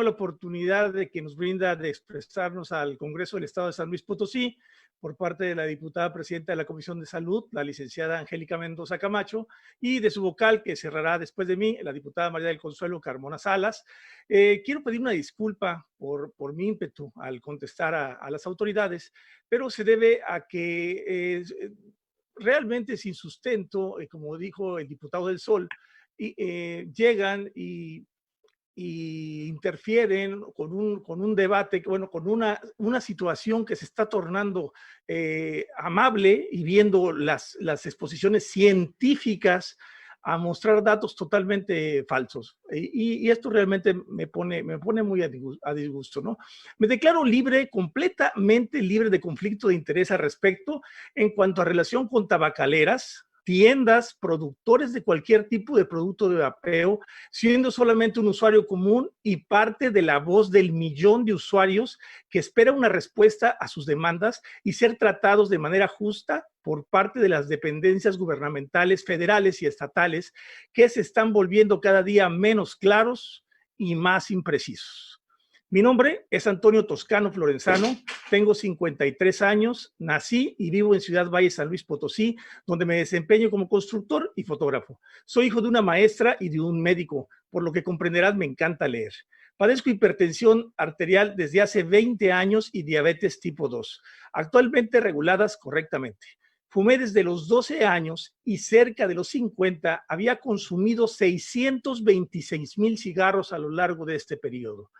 la oportunidad de que nos brinda de expresarnos al Congreso del Estado de San Luis Potosí por parte de la diputada presidenta de la Comisión de Salud, la licenciada Angélica Mendoza Camacho, y de su vocal que cerrará después de mí, la diputada María del Consuelo Carmona Salas. Quiero pedir una disculpa por mi ímpetu al contestar a las autoridades, pero se debe a que realmente sin sustento, como dijo el diputado del Sol, llegan y interfieren con un debate, bueno, con una situación que se está tornando amable y viendo las exposiciones científicas a mostrar datos totalmente falsos. Y esto realmente me pone muy a disgusto, ¿no? Me declaro libre, completamente libre de conflicto de interés al respecto en cuanto a relación con tabacaleras, tiendas, productores de cualquier tipo de producto de vapeo, siendo solamente un usuario común y parte de la voz del millón de usuarios que espera una respuesta a sus demandas y ser tratados de manera justa por parte de las dependencias gubernamentales, federales y estatales, que se están volviendo cada día menos claros y más imprecisos. Mi nombre es Antonio Toscano Florenzano, tengo 53 años, nací y vivo en Ciudad Valle, San Luis Potosí, donde me desempeño como constructor y fotógrafo. Soy hijo de una maestra y de un médico, por lo que comprenderás, me encanta leer. Padezco hipertensión arterial desde hace 20 años y diabetes tipo 2, actualmente reguladas correctamente. Fumé desde los 12 años y cerca de los 50 había consumido 626,000 cigarros a lo largo de este periodo.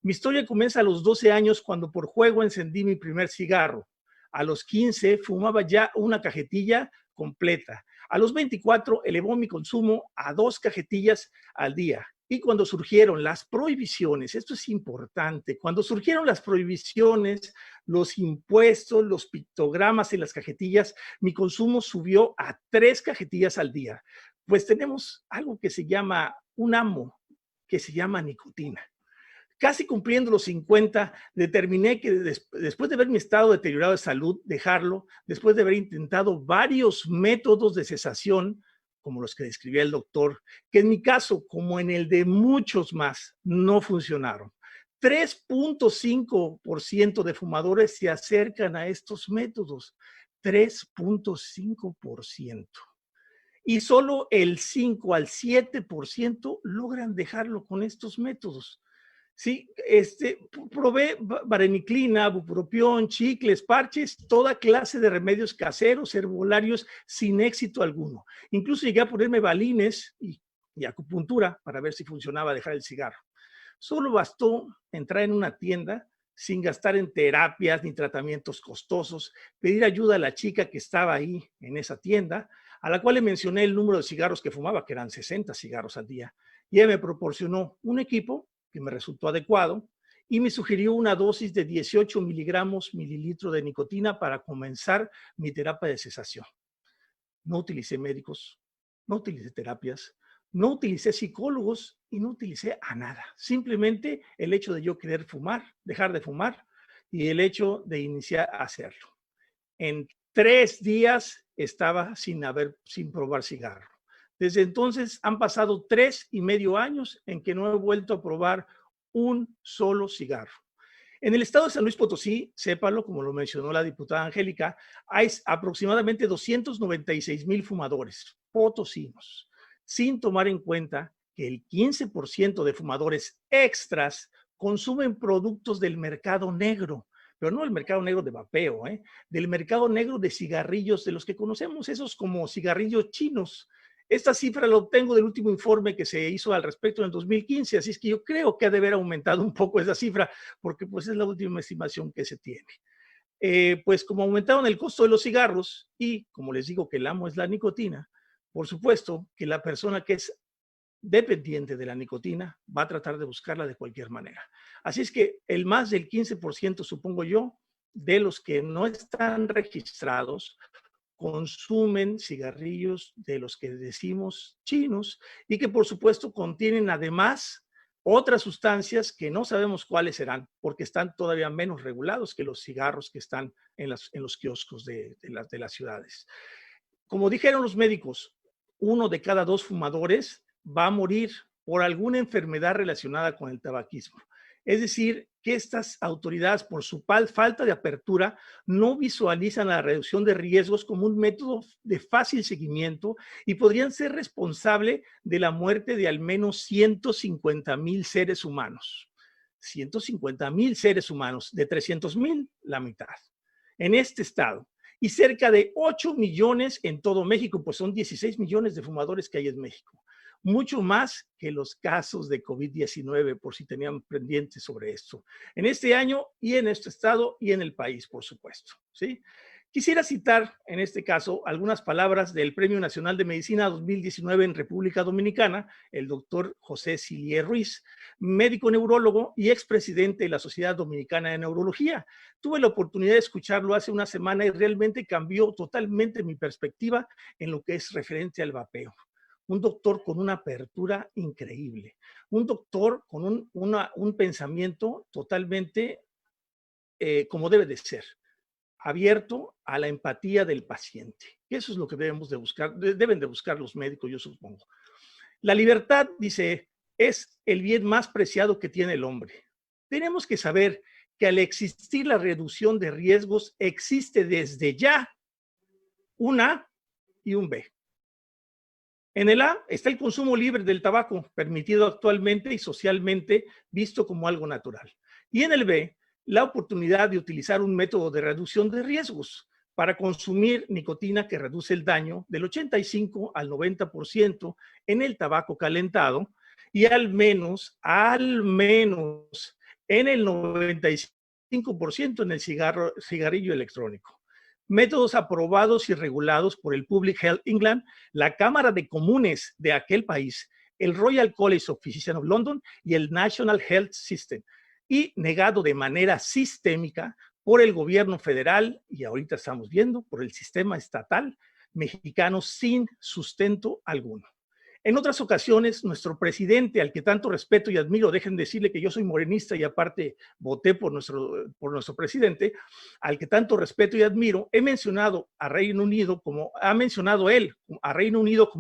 Mi historia comienza a los 12 años cuando por juego encendí mi primer cigarro. A los 15 fumaba ya una cajetilla completa. A los 24 elevó mi consumo a 2 cajetillas al día. Y cuando surgieron las prohibiciones, esto es importante, cuando surgieron las prohibiciones, los impuestos, los pictogramas en las cajetillas, mi consumo subió a 3 cajetillas al día. Pues tenemos algo que se llama un amo, que se llama nicotina. Casi cumpliendo los 50, determiné que después de ver mi estado deteriorado de salud, dejarlo, después de haber intentado varios métodos de cesación, como los que describía el doctor, que en mi caso, como en el de muchos más, no funcionaron. 3.5% de fumadores se acercan a estos métodos. 3.5%. Y solo el 5 al 7% logran dejarlo con estos métodos. Sí, probé vareniclina, bupropión, chicles, parches, toda clase de remedios caseros, herbolarios, sin éxito alguno. Incluso llegué a ponerme balines y acupuntura para ver si funcionaba dejar el cigarro. Solo bastó entrar en una tienda sin gastar en terapias ni tratamientos costosos, pedir ayuda a la chica que estaba ahí en esa tienda, a la cual le mencioné el número de cigarros que fumaba, que eran 60 cigarros al día, y ella me proporcionó un equipo que me resultó adecuado y me sugirió una dosis de 18 mililitros de nicotina para comenzar mi terapia de cesación. No utilicé médicos, no utilicé terapias, no utilicé psicólogos y no utilicé a nada. Simplemente el hecho de yo querer fumar, dejar de fumar y el hecho de iniciar a hacerlo. En 3 días estaba sin probar cigarro. Desde entonces han pasado 3,5 años en que no he vuelto a probar un solo cigarro. En el estado de San Luis Potosí, sépalo, como lo mencionó la diputada Angélica, hay aproximadamente 296,000 fumadores potosinos, sin tomar en cuenta que el 15% de fumadores extras consumen productos del mercado negro, pero no el mercado negro de vapeo, del mercado negro de cigarrillos, de los que conocemos, esos como cigarrillos chinos. Esta cifra la obtengo del último informe que se hizo al respecto en el 2015, así es que yo creo que ha de haber aumentado un poco esa cifra, porque pues es la última estimación que se tiene. Pues como aumentaron el costo de los cigarros y como les digo que el amo es la nicotina, por supuesto que la persona que es dependiente de la nicotina va a tratar de buscarla de cualquier manera. Así es que el más del 15%, supongo yo, de los que no están registrados consumen cigarrillos de los que decimos chinos y que por supuesto contienen además otras sustancias que no sabemos cuáles serán porque están todavía menos regulados que los cigarros que están en los kioscos de las ciudades. Como dijeron los médicos, 1 de cada 2 fumadores va a morir por alguna enfermedad relacionada con el tabaquismo. Es decir, que estas autoridades, por su falta de apertura, no visualizan la reducción de riesgos como un método de fácil seguimiento y podrían ser responsables de la muerte de al menos 150,000 seres humanos. 150,000 seres humanos, de 300,000, la mitad, en este estado. Y cerca de 8 millones en todo México, pues son 16 millones de fumadores que hay en México. Mucho más que los casos de COVID-19, por si tenían pendientes sobre esto. En este año y en este estado y en el país, por supuesto, ¿sí? Quisiera citar, en este caso, algunas palabras del Premio Nacional de Medicina 2019 en República Dominicana, el doctor José Silier Ruiz, médico neurólogo y expresidente de la Sociedad Dominicana de Neurología. Tuve la oportunidad de escucharlo hace una semana y realmente cambió totalmente mi perspectiva en lo que es referente al vapeo. Un doctor con una apertura increíble, un doctor con un pensamiento totalmente como debe de ser, abierto a la empatía del paciente. Eso es lo que debemos de buscar, deben de buscar los médicos, yo supongo. La libertad, dice, es el bien más preciado que tiene el hombre. Tenemos que saber que al existir la reducción de riesgos, existe desde ya un A y un B. En el A está el consumo libre del tabaco, permitido actualmente y socialmente visto como algo natural. Y en el B, la oportunidad de utilizar un método de reducción de riesgos para consumir nicotina que reduce el daño del 85 al 90% en el tabaco calentado y al menos en el 95% en el cigarrillo electrónico. Métodos aprobados y regulados por el Public Health England, la Cámara de Comunes de aquel país, el Royal College of Physicians of London y el National Health System, y negado de manera sistémica por el gobierno federal, y ahorita estamos viendo, por el sistema estatal mexicano sin sustento alguno. En otras ocasiones, nuestro presidente, al que tanto respeto y admiro, dejen decirle que yo soy morenista y aparte voté por nuestro presidente, al que tanto respeto y admiro, ha mencionado a Reino Unido como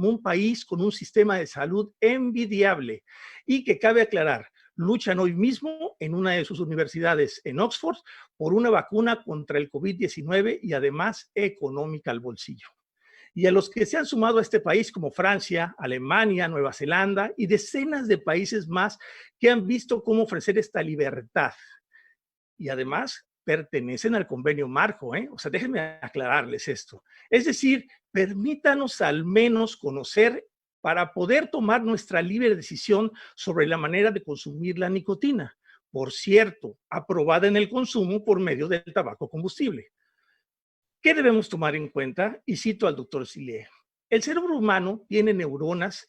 un país con un sistema de salud envidiable y que cabe aclarar, luchan hoy mismo en una de sus universidades en Oxford por una vacuna contra el COVID-19 y además económica al bolsillo. Y a los que se han sumado a este país como Francia, Alemania, Nueva Zelanda y decenas de países más que han visto cómo ofrecer esta libertad. Y además pertenecen al convenio marco, O sea, déjenme aclararles esto. Es decir, permítanos al menos conocer para poder tomar nuestra libre decisión sobre la manera de consumir la nicotina. Por cierto, aprobada en el consumo por medio del tabaco combustible. ¿Qué debemos tomar en cuenta? Y cito al doctor Silier. El cerebro humano tiene neuronas,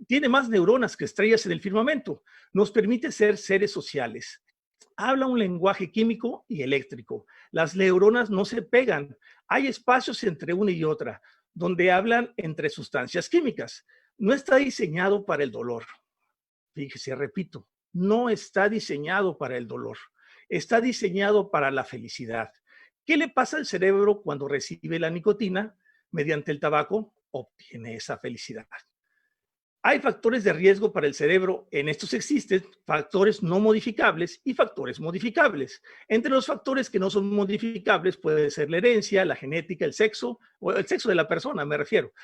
tiene más neuronas que estrellas en el firmamento. Nos permite ser seres sociales. Habla un lenguaje químico y eléctrico. Las neuronas no se pegan. Hay espacios entre una y otra, donde hablan entre sustancias químicas. No está diseñado para el dolor. Fíjese, repito, no está diseñado para el dolor. Está diseñado para la felicidad. ¿Qué le pasa al cerebro cuando recibe la nicotina? Mediante el tabaco obtiene esa felicidad. Hay factores de riesgo para el cerebro. En estos existen factores no modificables y factores modificables. Entre los factores que no son modificables puede ser la herencia, la genética, el sexo, o el sexo de la persona, me refiero.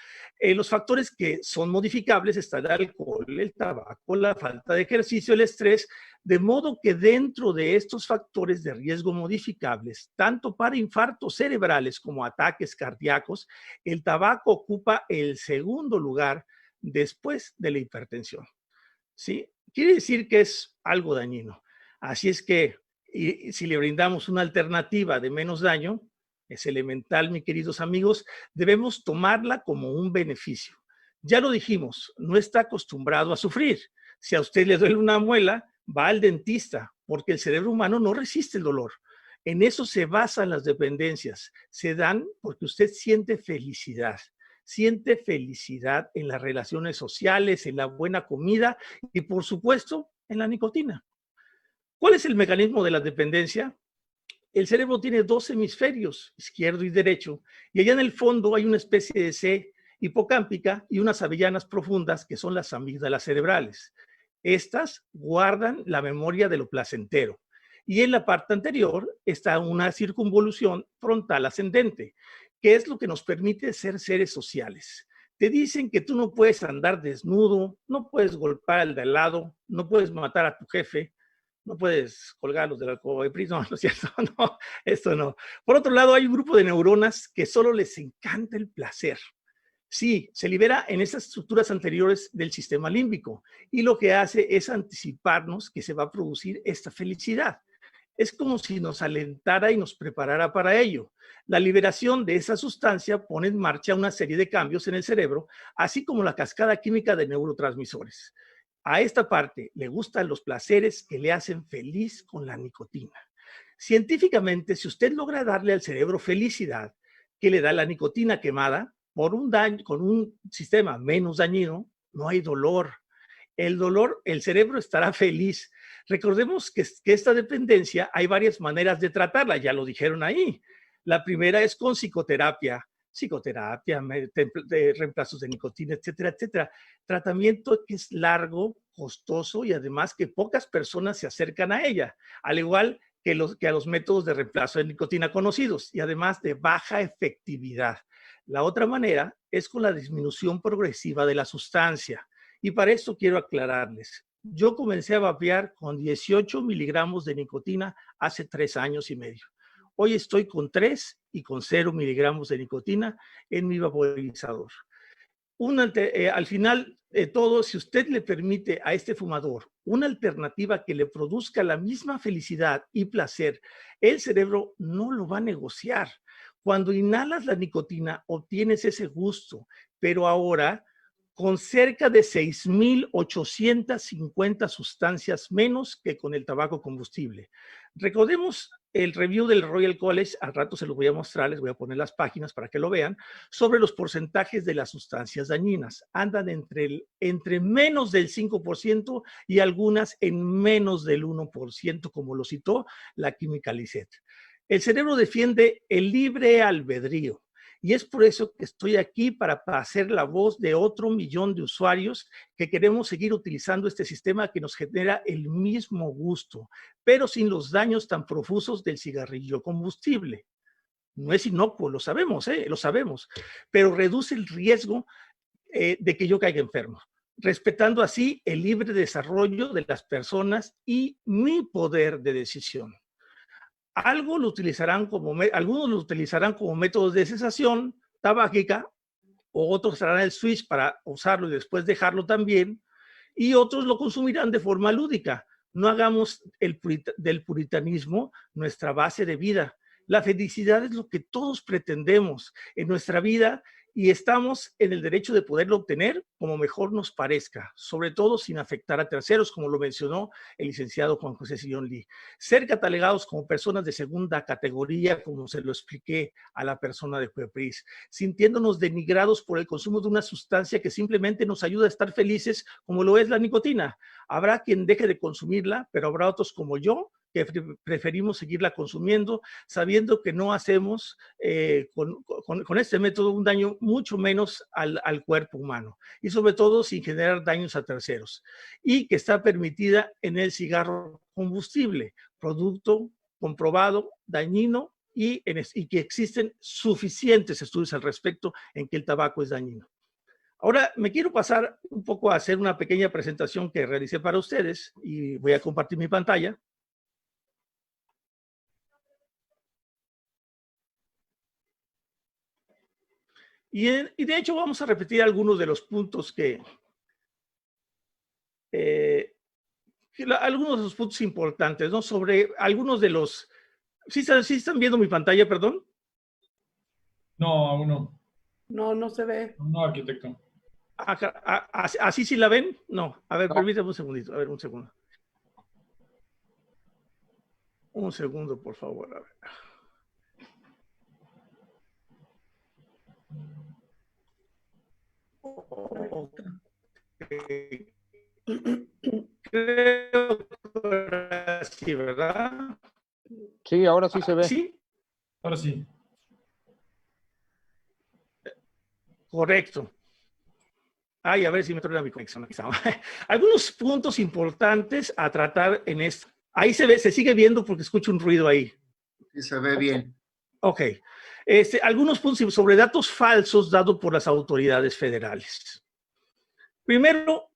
Los factores que son modificables están el alcohol, el tabaco, la falta de ejercicio, el estrés, de modo que dentro de estos factores de riesgo modificables, tanto para infartos cerebrales como ataques cardíacos, el tabaco ocupa el segundo lugar después de la hipertensión. ¿Sí? Quiere decir que es algo dañino. Así es que si le brindamos una alternativa de menos daño, es elemental, mis queridos amigos, debemos tomarla como un beneficio. Ya lo dijimos, no está acostumbrado a sufrir. Si a usted le duele una muela, va al dentista, porque el cerebro humano no resiste el dolor. En eso se basan las dependencias. Se dan porque usted siente felicidad en las relaciones sociales, en la buena comida y, por supuesto, en la nicotina. ¿Cuál es el mecanismo de la dependencia? El cerebro tiene dos hemisferios, izquierdo y derecho, y allá en el fondo hay una especie de C hipocámpica y unas avellanas profundas que son las amígdalas cerebrales. Estas guardan la memoria de lo placentero. Y en la parte anterior está una circunvolución frontal ascendente, que es lo que nos permite ser seres sociales. Te dicen que tú no puedes andar desnudo, no puedes golpear al de al lado, no puedes matar a tu jefe, no puedes colgar a los del alcohol de PRI, no, no es cierto, no, esto no. Por otro lado, hay un grupo de neuronas que solo les encanta el placer. Sí, se libera en esas estructuras anteriores del sistema límbico y lo que hace es anticiparnos que se va a producir esta felicidad. Es como si nos alentara y nos preparara para ello. La liberación de esa sustancia pone en marcha una serie de cambios en el cerebro, así como la cascada química de neurotransmisores. A esta parte le gustan los placeres que le hacen feliz con la nicotina. Científicamente, si usted logra darle al cerebro felicidad que le da la nicotina quemada, por un daño, con un sistema menos dañino, no hay dolor. El dolor, el cerebro estará feliz. Recordemos que esta dependencia hay varias maneras de tratarla, ya lo dijeron ahí. La primera es con psicoterapia, de reemplazos de nicotina, etcétera, etcétera. Tratamiento que es largo, costoso y además que pocas personas se acercan a ella, al igual que a los métodos de reemplazo de nicotina conocidos y además de baja efectividad. La otra manera es con la disminución progresiva de la sustancia. Y para esto quiero aclararles. Yo comencé a vapear con 18 miligramos de nicotina hace 3 años y medio. Hoy estoy con 3 y con 0 miligramos de nicotina en mi vaporizador. Al final de todo, si usted le permite a este fumador una alternativa que le produzca la misma felicidad y placer, el cerebro no lo va a negociar. Cuando inhalas la nicotina, obtienes ese gusto, pero ahora con cerca de 6,850 sustancias menos que con el tabaco combustible. Recordemos el review del Royal College, al rato se los voy a mostrar, les voy a poner las páginas para que lo vean, sobre los porcentajes de las sustancias dañinas. Andan entre menos del 5% y algunas en menos del 1%, como lo citó la química Lisset. El cerebro defiende el libre albedrío. Y es por eso que estoy aquí para hacer la voz de otro millón de usuarios que queremos seguir utilizando este sistema que nos genera el mismo gusto, pero sin los daños tan profusos del cigarrillo combustible. No es inocuo, lo sabemos, pero reduce el riesgo de que yo caiga enfermo, respetando así el libre desarrollo de las personas y mi poder de decisión. Algunos lo utilizarán como métodos de cesación tabáquica, o otros harán el switch para usarlo y después dejarlo también, y otros lo consumirán de forma lúdica. No hagamos del puritanismo nuestra base de vida. La felicidad es lo que todos pretendemos en nuestra vida y estamos en el derecho de poderlo obtener como mejor nos parezca, sobre todo sin afectar a terceros, como lo mencionó el licenciado Juan José Sillón Lee. Ser catalogados como personas de segunda categoría, como se lo expliqué a la persona de Cuepris, sintiéndonos denigrados por el consumo de una sustancia que simplemente nos ayuda a estar felices, como lo es la nicotina. Habrá quien deje de consumirla, pero habrá otros como yo que preferimos seguirla consumiendo, sabiendo que no hacemos con este método un daño mucho menos al cuerpo humano y sobre todo sin generar daños a terceros, y que está permitida en el cigarro combustible, producto comprobado, dañino, y que existen suficientes estudios al respecto en que el tabaco es dañino. Ahora me quiero pasar un poco a hacer una pequeña presentación que realicé para ustedes y voy a compartir mi pantalla. Y de hecho vamos a repetir algunos de los puntos algunos de los puntos importantes, ¿no? Sobre algunos de los... ¿Sí están viendo mi pantalla, perdón? No, aún no. No, no se ve. No, arquitecto. ¿Así sí la ven? No. A ver, no. Permítame un segundito. A ver, un segundo. Un segundo, por favor. A ver. Okay. Creo que sí, ¿verdad? Sí, ahora sí se ve. ¿Sí? Ahora sí. Correcto. Ay, a ver si me truena mi conexión. Aquí estamos. Algunos puntos importantes a tratar en esto. Ahí se ve, se sigue viendo porque escucho un ruido ahí. Sí, se ve bien. Ok. Algunos puntos sobre datos falsos dados por las autoridades federales. Primero,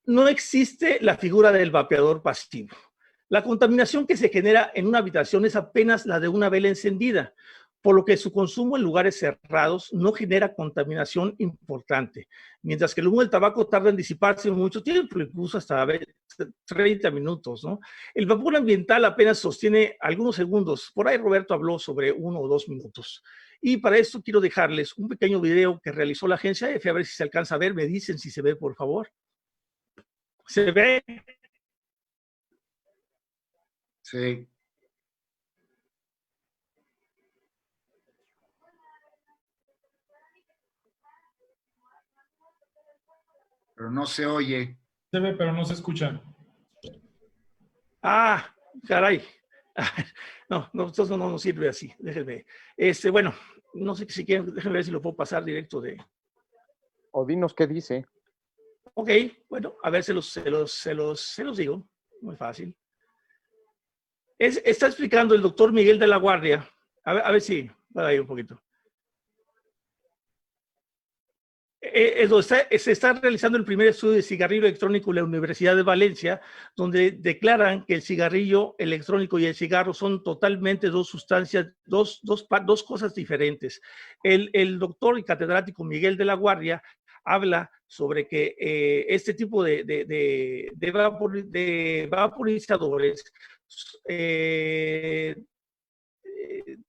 no existe la figura del vapeador pasivo. La contaminación que se genera en una habitación es apenas la de una vela encendida, por lo que su consumo en lugares cerrados no genera contaminación importante, mientras que el humo del tabaco tarda en disiparse mucho tiempo, incluso hasta 30 minutos, ¿no? El vapor ambiental apenas sostiene algunos segundos. Por ahí Roberto habló sobre 1 o 2 minutos. Y para esto quiero dejarles un pequeño video que realizó la agencia EFE, a ver si se alcanza a ver. Me dicen si se ve, por favor. ¿Se ve? Sí. Pero no se oye. Se ve, pero no se escucha. Ah, caray. No, entonces no nos sirve así. Déjenme. Bueno, no sé si quieren, déjenme ver si lo puedo pasar directo de. O dinos qué dice. Ok, bueno, a ver, se los digo. Muy fácil. Está explicando el doctor Miguel de la Guardia. A ver si, para ahí un poquito. Se está realizando el primer estudio de cigarrillo electrónico en la Universidad de Valencia, donde declaran que el cigarrillo electrónico y el cigarro son totalmente dos sustancias, dos cosas diferentes. El doctor y catedrático Miguel de la Guardia habla sobre que este tipo de vaporizadores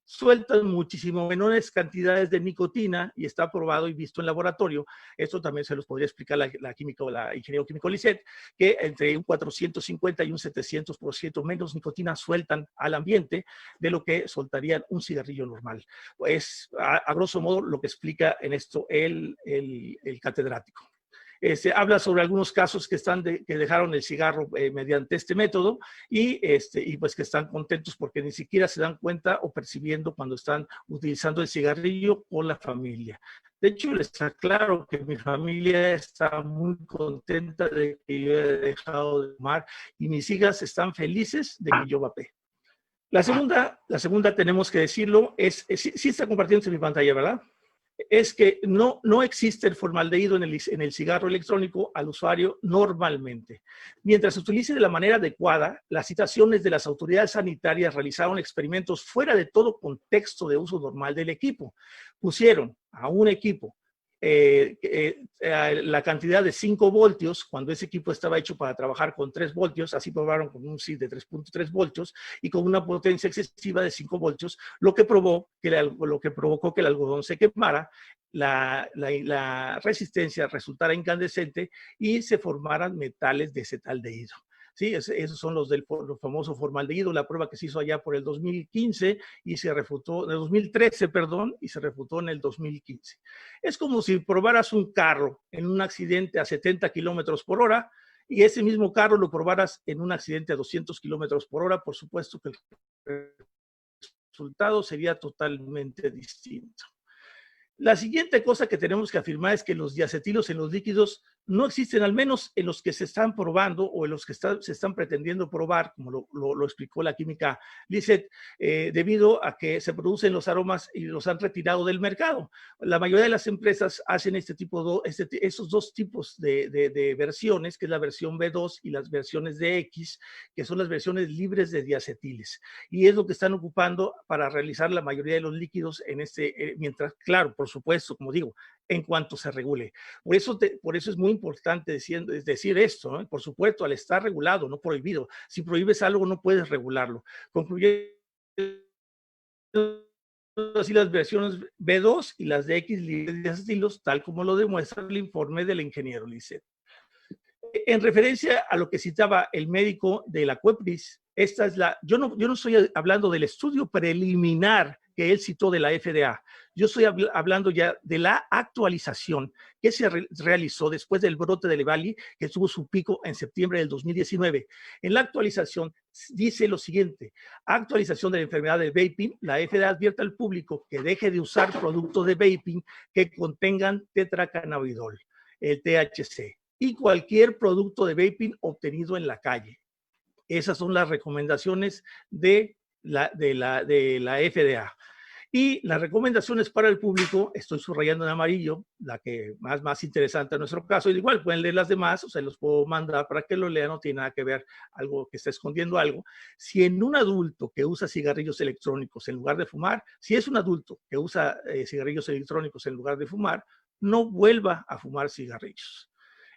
sueltan muchísimo menores cantidades de nicotina y está probado y visto en laboratorio. Esto también se los podría explicar la ingeniero químico Lisset, que entre un 450 y un 700% menos nicotina sueltan al ambiente de lo que soltarían un cigarrillo normal. Es a grosso modo lo que explica en esto el catedrático. Habla sobre algunos casos que dejaron el cigarro mediante este método y pues que están contentos porque ni siquiera se dan cuenta o percibiendo cuando están utilizando el cigarrillo con la familia. De hecho, les aclaro que mi familia está muy contenta de que yo he dejado de fumar y mis hijas están felices de que yo vapee. La segunda tenemos que decirlo, sí está compartiéndose mi pantalla, ¿verdad? Es que no existe el formaldehído en el cigarro electrónico al usuario normalmente. Mientras se utilice de la manera adecuada, las citaciones de las autoridades sanitarias realizaron experimentos fuera de todo contexto de uso normal del equipo. Pusieron a un equipo la cantidad de 5 voltios, cuando ese equipo estaba hecho para trabajar con 3 voltios, así probaron con un SID de 3.3 voltios y con una potencia excesiva de 5 voltios, lo que provocó que el algodón se quemara, la resistencia resultara incandescente y se formaran metales de acetaldehído. Sí, esos son los famoso formaldehído, la prueba que se hizo allá por el 2015 y se refutó, en el 2013, perdón, y se refutó en el 2015. Es como si probaras un carro en un accidente a 70 kilómetros por hora y ese mismo carro lo probaras en un accidente a 200 kilómetros por hora, por supuesto que el resultado sería totalmente distinto. La siguiente cosa que tenemos que afirmar es que los diacetilos en los líquidos no existen, al menos en los que se están probando o en los que se están pretendiendo probar, como lo explicó la química Lisset, debido a que se producen los aromas y los han retirado del mercado. La mayoría de las empresas hacen esos dos tipos de versiones, que es la versión B2 y las versiones de X, que son las versiones libres de diacetiles. Y es lo que están ocupando para realizar la mayoría de los líquidos en mientras, claro, por supuesto, como digo, en cuanto se regule. Por eso es muy importante decir esto, ¿no? Por supuesto, al estar regulado, no prohibido. Si prohíbes algo, no puedes regularlo. Concluyendo así las versiones B2 y las de X libres de estilos, tal como lo demuestra el informe del ingeniero Lisset. En referencia a lo que citaba el médico de la COEPRIS, yo no estoy hablando del estudio preliminar que él citó de la FDA. Yo estoy hablando ya de la actualización que se realizó después del brote del EVALI, que tuvo su pico en septiembre del 2019. En la actualización dice lo siguiente: actualización de la enfermedad del vaping, la FDA advierte al público que deje de usar productos de vaping que contengan tetracannabinol. el THC y cualquier producto de vaping obtenido en la calle. Esas son las recomendaciones de la FDA. Y las recomendaciones para el público, estoy subrayando en amarillo, la que más interesante en nuestro caso, igual pueden leer las demás, o sea, los puedo mandar para que lo lean, no tiene nada que ver algo que está escondiendo algo. Si en un adulto que usa cigarrillos electrónicos en lugar de fumar, si es un adulto que usa cigarrillos electrónicos en lugar de fumar, no vuelva a fumar cigarrillos.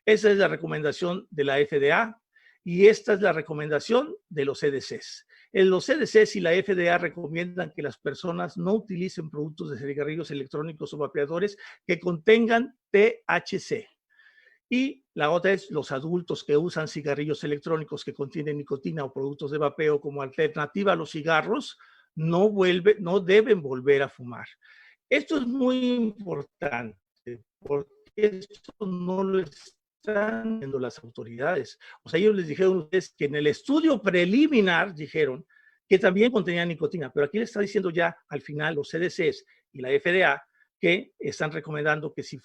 Esa es la recomendación de la FDA y esta es la recomendación de los CDCs. Los CDCs y la FDA recomiendan que las personas no utilicen productos de cigarrillos electrónicos o vapeadores que contengan THC. Y la otra es los adultos que usan cigarrillos electrónicos que contienen nicotina o productos de vapeo como alternativa a los cigarros, no deben volver a fumar. Esto es muy importante porque esto no lo están viendo las autoridades. O sea, ellos les dijeron a ustedes que en el estudio preliminar dijeron que también contenía nicotina, pero aquí le está diciendo ya al final los CDCs y la FDA que están recomendando que si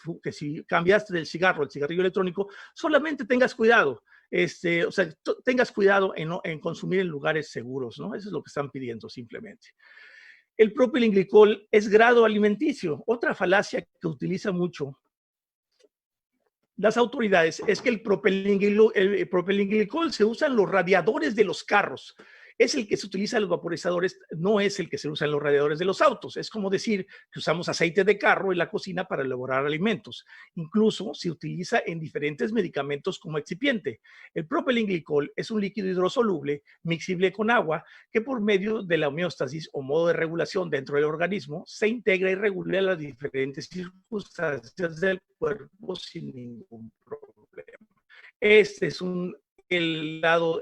cambiaste del cigarro al cigarrillo electrónico, solamente tengas cuidado. O sea, tengas cuidado en consumir en lugares seguros, ¿no? Eso es lo que están pidiendo simplemente. El propilenglicol es grado alimenticio. Otra falacia que utiliza mucho las autoridades es que el propilenglicol se usa en los radiadores de los carros. Es el que se utiliza en los vaporizadores, no es el que se usa en los radiadores de los autos. Es como decir que usamos aceite de carro en la cocina para elaborar alimentos. Incluso se utiliza en diferentes medicamentos como excipiente. El propilenglicol es un líquido hidrosoluble miscible con agua que por medio de la homeostasis o modo de regulación dentro del organismo se integra y regula las diferentes circunstancias del cuerpo sin ningún problema. Este es su lado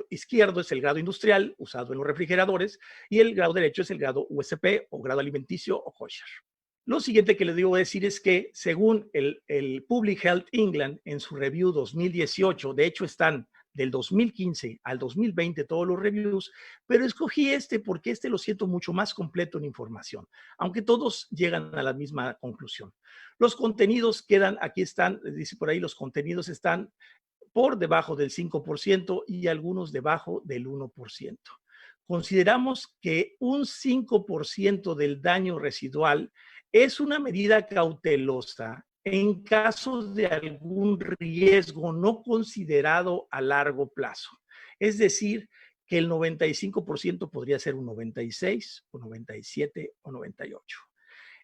izquierdo es el grado industrial usado en los refrigeradores y el grado derecho es el grado USP o grado alimenticio o kosher. Lo siguiente que les debo decir es que según el Public Health England en su review 2018, de hecho están del 2015 al 2020 todos los reviews, pero escogí porque lo siento mucho más completo en información, aunque todos llegan a la misma conclusión. Los contenidos quedan, aquí están, dice por ahí, los contenidos están por debajo del 5% y algunos debajo del 1%. Consideramos que un 5% del daño residual es una medida cautelosa en caso de algún riesgo no considerado a largo plazo. Es decir, que el 95% podría ser un 96, un 97 o 98.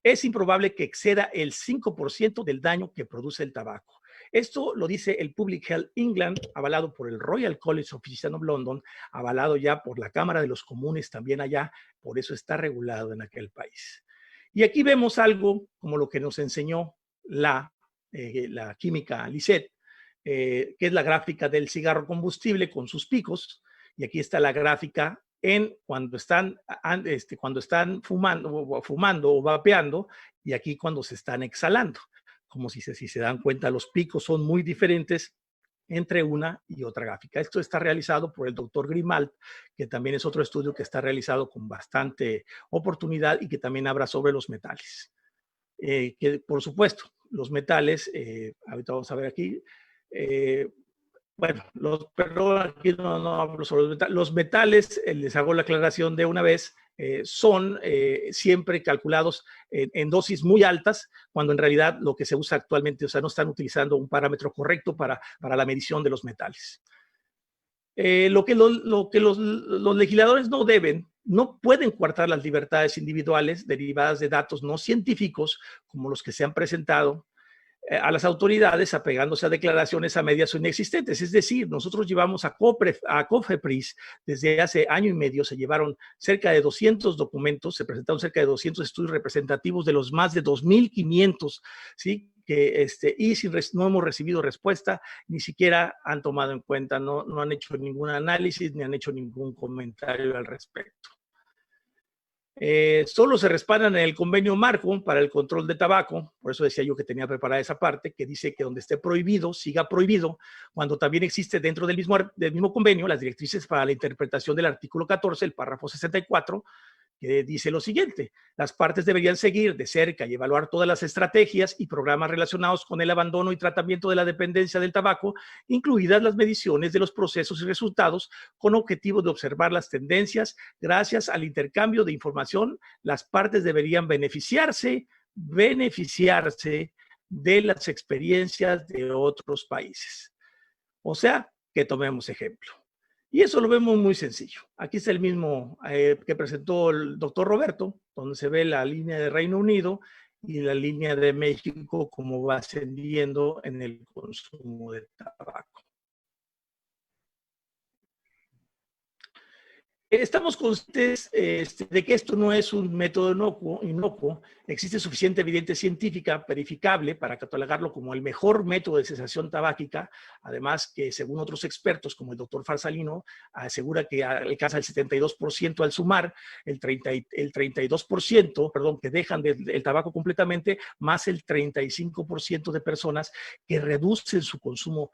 Es improbable que exceda el 5% del daño que produce el tabaco. Esto lo dice el Public Health England, avalado por el Royal College of Physicians of London, avalado ya por la Cámara de los Comunes también allá, por eso está regulado en aquel país. Y aquí vemos algo como lo que nos enseñó la química Lisette, que es la gráfica del cigarro combustible con sus picos, y aquí está la gráfica cuando están fumando o vapeando, y aquí cuando se están exhalando. Como si se dan cuenta, los picos son muy diferentes entre una y otra gráfica. Esto está realizado por el doctor Grimald, que también es otro estudio que está realizado con bastante oportunidad y que también habla sobre los metales. Que por supuesto, los metales, ahorita vamos a ver aquí, bueno, pero aquí no hablo sobre los metales. Los metales, les hago la aclaración de una vez, son siempre calculados en dosis muy altas, cuando en realidad lo que se usa actualmente, o sea, no están utilizando un parámetro correcto para la medición de los metales. Lo que los legisladores no pueden coartar las libertades individuales derivadas de datos no científicos como los que se han presentado a las autoridades apegándose a declaraciones a medias o inexistentes. Es decir, nosotros llevamos a COFEPRIS desde hace año y medio, se llevaron cerca de 200 documentos, se presentaron cerca de 200 estudios representativos de los más de 2.500, ¿sí? No hemos recibido respuesta, ni siquiera han tomado en cuenta, no han hecho ningún análisis, ni han hecho ningún comentario al respecto. Solo se respaldan en el convenio marco para el control de tabaco, por eso decía yo que tenía preparada esa parte, que dice que donde esté prohibido, siga prohibido, cuando también existe dentro del mismo convenio las directrices para la interpretación del artículo 14, el párrafo 64, que dice lo siguiente: las partes deberían seguir de cerca y evaluar todas las estrategias y programas relacionados con el abandono y tratamiento de la dependencia del tabaco, incluidas las mediciones de los procesos y resultados, con objetivo de observar las tendencias. Gracias al intercambio de información, las partes deberían beneficiarse de las experiencias de otros países. O sea, que tomemos ejemplo. Y eso lo vemos muy sencillo. Aquí está el mismo que presentó el doctor Roberto, donde se ve la línea de Reino Unido y la línea de México, como va ascendiendo en el consumo de tabaco. Estamos conscientes de que esto no es un método inocuo. Existe suficiente evidencia científica verificable para catalogarlo como el mejor método de cesación tabáquica. Además que, según otros expertos, como el doctor Farsalino, asegura que alcanza el 72% al sumar el 32%, perdón, que dejan el tabaco completamente, más el 35% de personas que reducen su consumo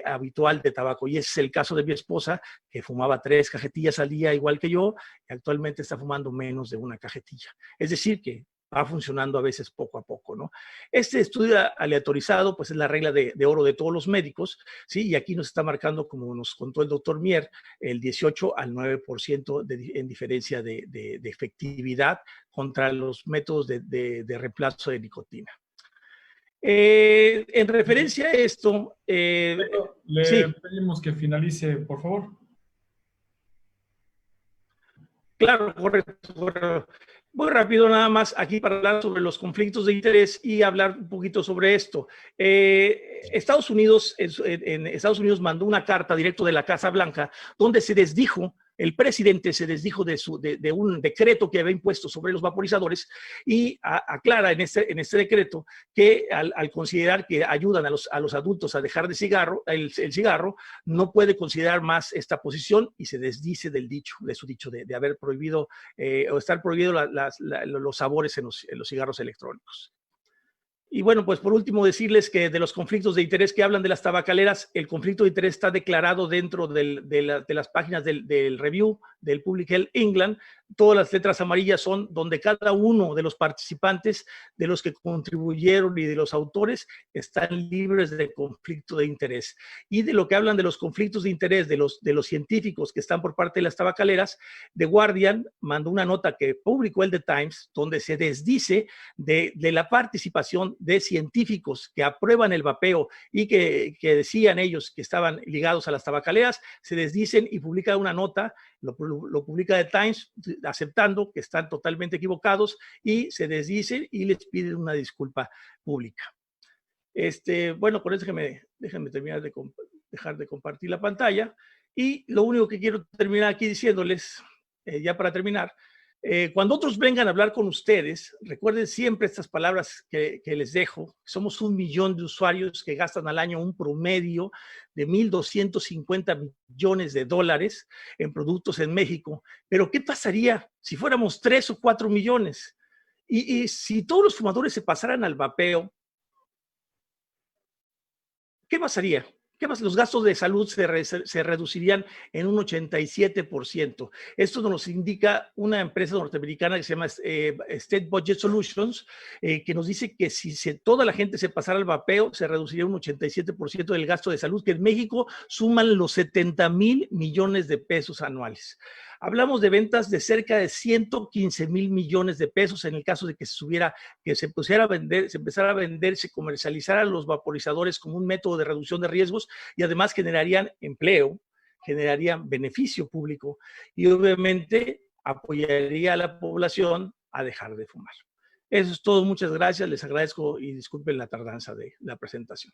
habitual de tabaco. Y ese es el caso de mi esposa, que fumaba 3 cajetillas al día, igual que yo, y actualmente está fumando menos de 1 cajetilla. Es decir, que va funcionando a veces poco a poco, ¿no? Este estudio aleatorizado, pues es la regla de oro de todos los médicos, ¿sí? Y aquí nos está marcando, como nos contó el doctor Mier, el 18 al 9% en diferencia de efectividad contra los métodos de reemplazo de nicotina. En referencia a esto... Le sí. pedimos que finalice, por favor. Claro, correcto. Muy rápido nada más aquí para hablar sobre los conflictos de interés y hablar un poquito sobre esto. Estados Unidos mandó una carta directo de la Casa Blanca donde se desdijo, el presidente se desdijo de un decreto que había impuesto sobre los vaporizadores y aclara en este decreto que al considerar que ayudan a los adultos a dejar el cigarro, no puede considerar más esta posición y se desdice de su dicho de haber prohibido o estar prohibido los sabores en los cigarros electrónicos. Y bueno, pues por último decirles que de los conflictos de interés que hablan de las tabacaleras, el conflicto de interés está declarado dentro de las páginas del review del Public Health England. Todas las letras amarillas son donde cada uno de los participantes, de los que contribuyeron y de los autores, están libres de conflicto de interés. Y de lo que hablan de los conflictos de interés de los científicos que están por parte de las tabacaleras, The Guardian mandó una nota que publicó el The Times, donde se desdice de la participación de científicos que aprueban el vapeo y que decían ellos que estaban ligados a las tabacaleras, se desdicen y publica una nota, lo publica The Times, aceptando que están totalmente equivocados y se desdicen y les piden una disculpa pública. Bueno, con eso déjenme terminar dejar de compartir la pantalla y lo único que quiero terminar aquí diciéndoles, ya para terminar, cuando otros vengan a hablar con ustedes, recuerden siempre estas palabras que les dejo. Somos 1 millón de usuarios que gastan al año un promedio de $1,250 millones en productos en México. Pero ¿qué pasaría si fuéramos 3 o 4 millones? Y si todos los fumadores se pasaran al vapeo, ¿qué pasaría? Los gastos de salud se reducirían en un 87%. Esto nos indica una empresa norteamericana que se llama State Budget Solutions, que nos dice que si toda la gente se pasara al vapeo, se reduciría un 87% del gasto de salud, que en México suman los 70,000 millones de pesos anuales. Hablamos de ventas de cerca de 115,000 millones de pesos en el caso de que se empezara a vender, se comercializaran los vaporizadores como un método de reducción de riesgos y además generarían empleo, generarían beneficio público y obviamente apoyaría a la población a dejar de fumar. Eso es todo, muchas gracias, les agradezco y disculpen la tardanza de la presentación.